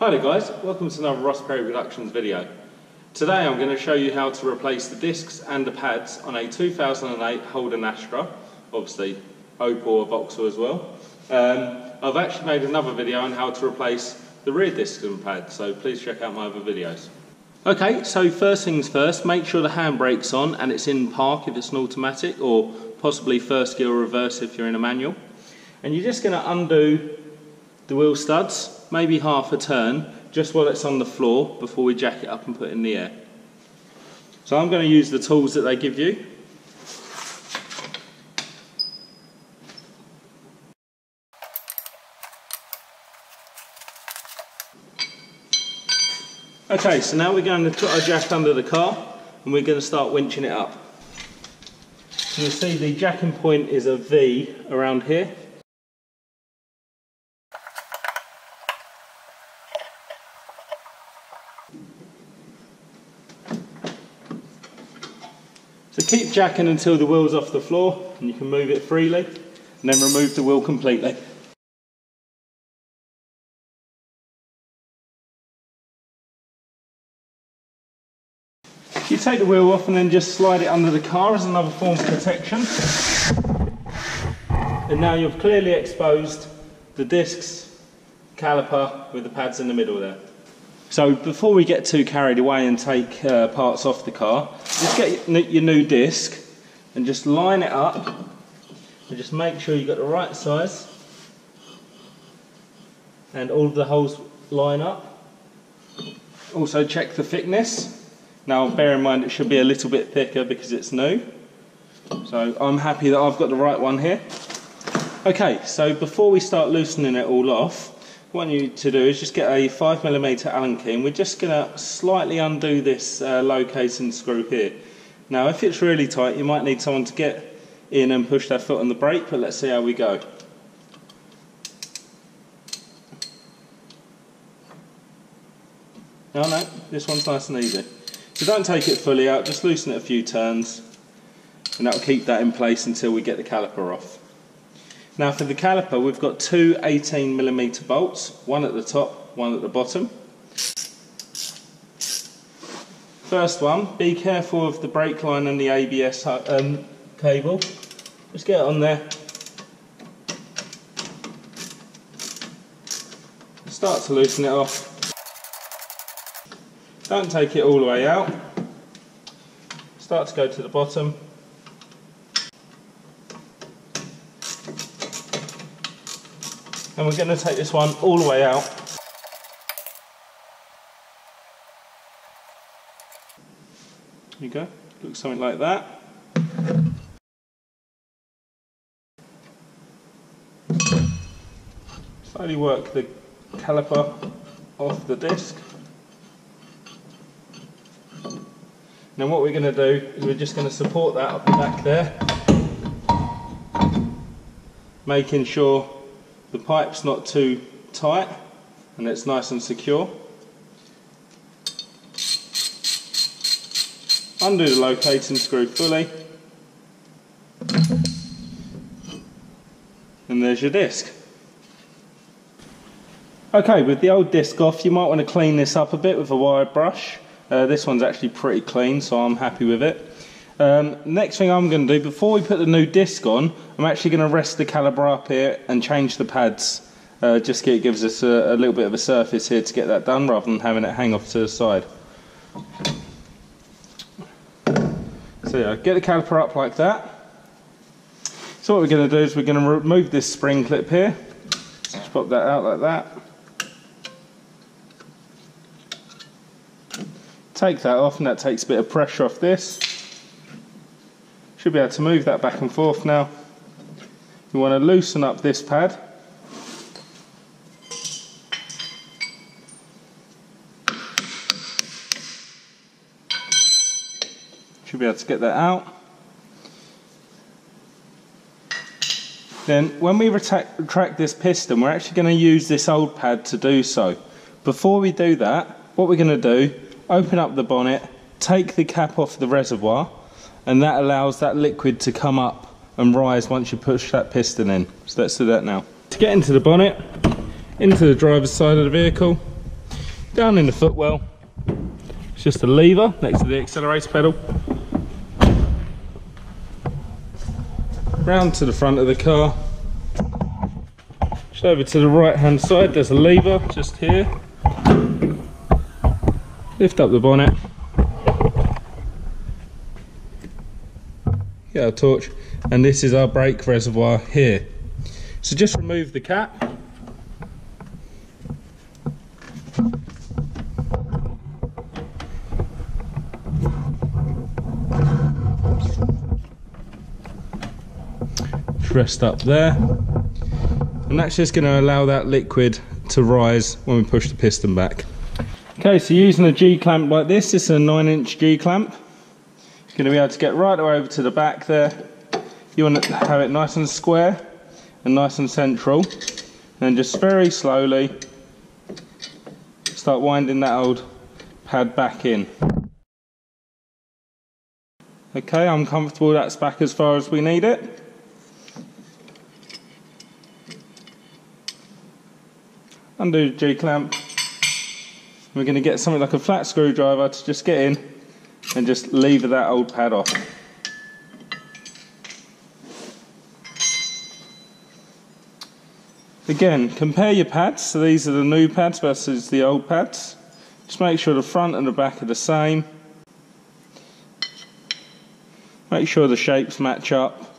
Hi there guys, welcome to another RossPerry Productions video. Today I'm going to show you how to replace the discs and the pads on a 2008 Holden Astra, obviously Opel or Vauxhall as well. I've actually made another video on how to replace the rear discs and pads, so please check out my other videos. Okay, so first things first, make sure the handbrake's on and it's in park if it's an automatic, or possibly first gear or reverse if you're in a manual. And you're just going to undo the wheel studs, maybe half a turn, just while it's on the floor before we jack it up and put it in the air. So I'm going to use the tools that they give you. Okay, so now we're going to put our jack under the car and we're going to start winching it up. So you'll see the jacking point is a V around here. So keep jacking until the wheel's off the floor and you can move it freely, and then remove the wheel completely. You take the wheel off and then just slide it under the car as another form of protection. And now you've clearly exposed the discs, caliper with the pads in the middle there. So before we get too carried away and take parts off the car, just get your new disc and just line it up and just make sure you've got the right size and all of the holes line up. Also check the thickness. Now bear in mind it should be a little bit thicker because it's new. So I'm happy that I've got the right one here. Okay, so before we start loosening it all off, what you need to do is just get a 5mm Allen key, and we're just going to slightly undo this locating screw here. Now if it's really tight you might need someone to get in and push their foot on the brake, but let's see how we go. No, this one's nice and easy. So don't take it fully out, just loosen it a few turns and that'll keep that in place until we get the caliper off. Now for the caliper we've got two 18mm bolts, one at the top, one at the bottom. First one, be careful of the brake line and the ABS cable. Just get it on there. Start to loosen it off. Don't take it all the way out. Start to go to the bottom. And we're going to take this one all the way out. There you go, looks something like that. Slowly work the caliper off the disc. Now what we're going to do is we're just going to support that up the back there, making sure the pipe's not too tight and it's nice and secure. Undo the locating screw fully and there's your disc. Okay, with the old disc off you might want to clean this up a bit with a wire brush. This one's actually pretty clean, so I'm happy with it. Next thing I'm going to do, before we put the new disc on, I'm actually going to rest the caliper up here and change the pads. Just it gives us a little bit of a surface here to get that done, rather than having it hang off to the side. So yeah, get the caliper up like that. So what we're going to do is we're going to remove this spring clip here. Just pop that out like that. Take that off, and that takes a bit of pressure off this. Should be able to move that back and forth now. You want to loosen up this pad. Should be able to get that out. Then when we retract this piston, we're actually going to use this old pad to do so. Before we do that, what we're going to do, open up the bonnet, take the cap off the reservoir, and that allows that liquid to come up and rise once you push that piston in. So let's do that now. To get into the bonnet, into the driver's side of the vehicle, Down in the footwell, it's just a lever next to the accelerator pedal. Round to the front of the car. Just over to the right hand side, there's a lever just here. Lift up the bonnet. Get our torch, and this is our brake reservoir here. So just remove the cap. Rest up there, and that's just going to allow that liquid to rise when we push the piston back. Okay, so using a G-clamp like this, it's a 9-inch G-clamp. You're going to be able to get right over to the back there. You want to have it nice and square and nice and central, and just very slowly start winding that old pad back in. Okay, I'm comfortable that's back as far as we need it. Undo the G-clamp. We're going to get something like a flat screwdriver to just get in and just lever that old pad off. Again, compare your pads. So these are the new pads versus the old pads. Just make sure the front and the back are the same. Make sure the shapes match up.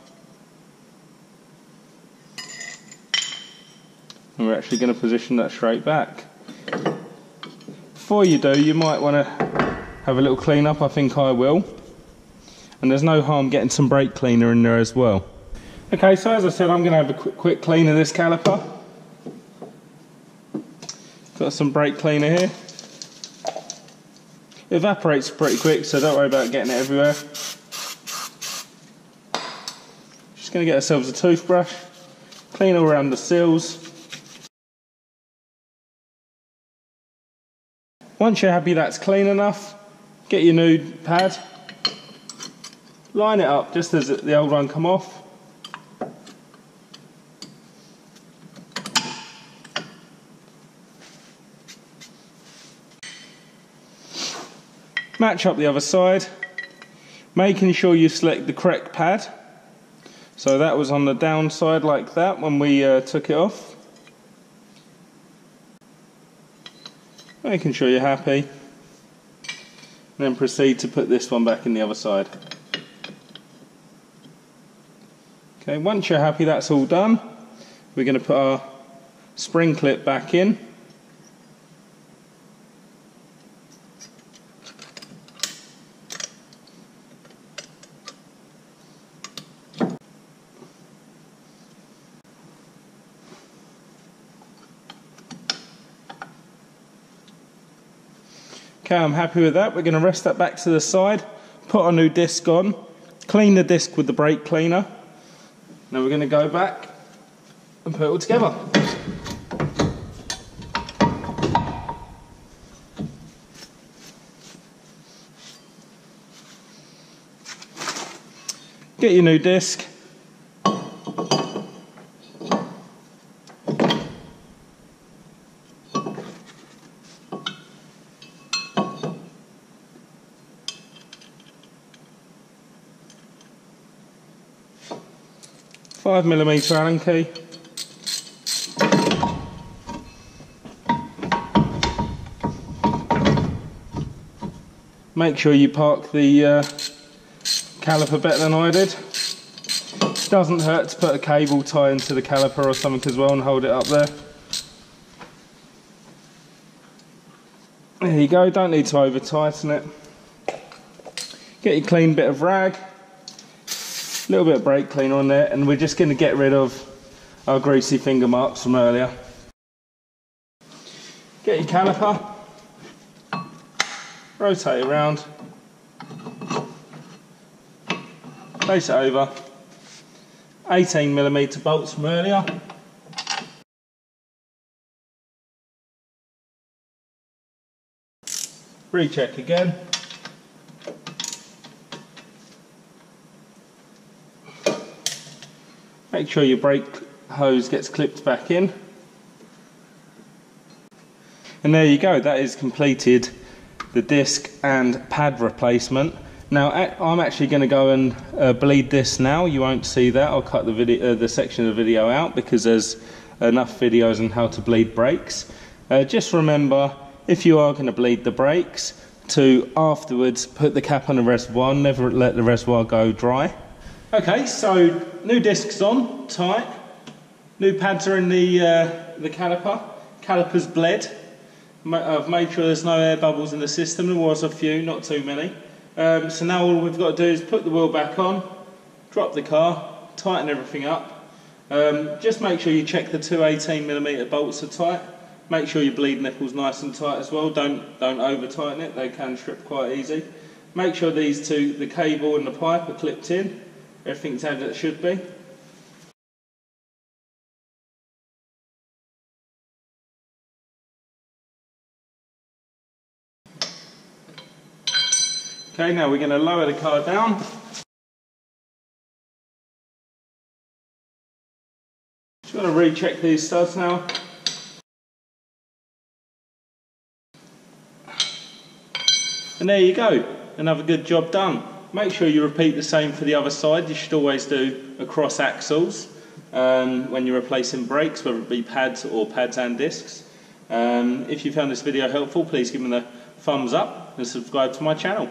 And we're actually going to position that straight back. Before you do, you might want to have a little clean up. I think I will. And there's no harm getting some brake cleaner in there as well. Okay, so as I said, I'm going to have a quick clean of this caliper. Got some brake cleaner here. It evaporates pretty quick, so don't worry about getting it everywhere. Just going to get ourselves a toothbrush, clean all around the seals. Once you're happy that's clean enough, get your new pad, line it up just as the old one come off. Match up the other side, making sure you select the correct pad. So that was on the downside like that when we took it off. Making sure you're happy, and then proceed to put this one back in the other side. Okay, once you're happy that's all done, we're going to put our spring clip back in. Okay, I'm happy with that. We're going to rest that back to the side, put our new disc on, clean the disc with the brake cleaner. Now we're going to go back and put it all together. Get your new disc. 5mm Allen key. Make sure you park the caliper better than I did. Doesn't hurt to put a cable tie into the caliper or something as well and hold it up there. There you go, don't need to over tighten it. Get your clean bit of rag, a little bit of brake cleaner on there, and we're just going to get rid of our greasy finger marks from earlier. Get your caliper, rotate it around, place it over, 18mm bolts from earlier. Recheck again. Make sure your brake hose gets clipped back in. And there you go, that is completed the disc and pad replacement. Now I'm actually going to go and bleed this now. You won't see that. I'll cut the video, the section of the video out, because there's enough videos on how to bleed brakes. Just remember, if you are going to bleed the brakes, to afterwards put the cap on the reservoir, never let the reservoir go dry. Okay, so new discs on, tight. New pads are in the caliper. Caliper's bled. I've made sure there's no air bubbles in the system. There was a few, not too many. So now all we've got to do is put the wheel back on, drop the car, tighten everything up. Just make sure you check the two 18mm bolts are tight. Make sure your bleed nipple's nice and tight as well. Don't over tighten it, they can strip quite easy. Make sure these two, the cable and the pipe, are clipped in. Everything's as it should be. Okay, now we're going to lower the car down. Just got to recheck these studs now. And there you go, another good job done. Make sure you repeat the same for the other side. You should always do across axles when you're replacing brakes, whether it be pads or pads and discs. If you found this video helpful, please give me a thumbs up and subscribe to my channel.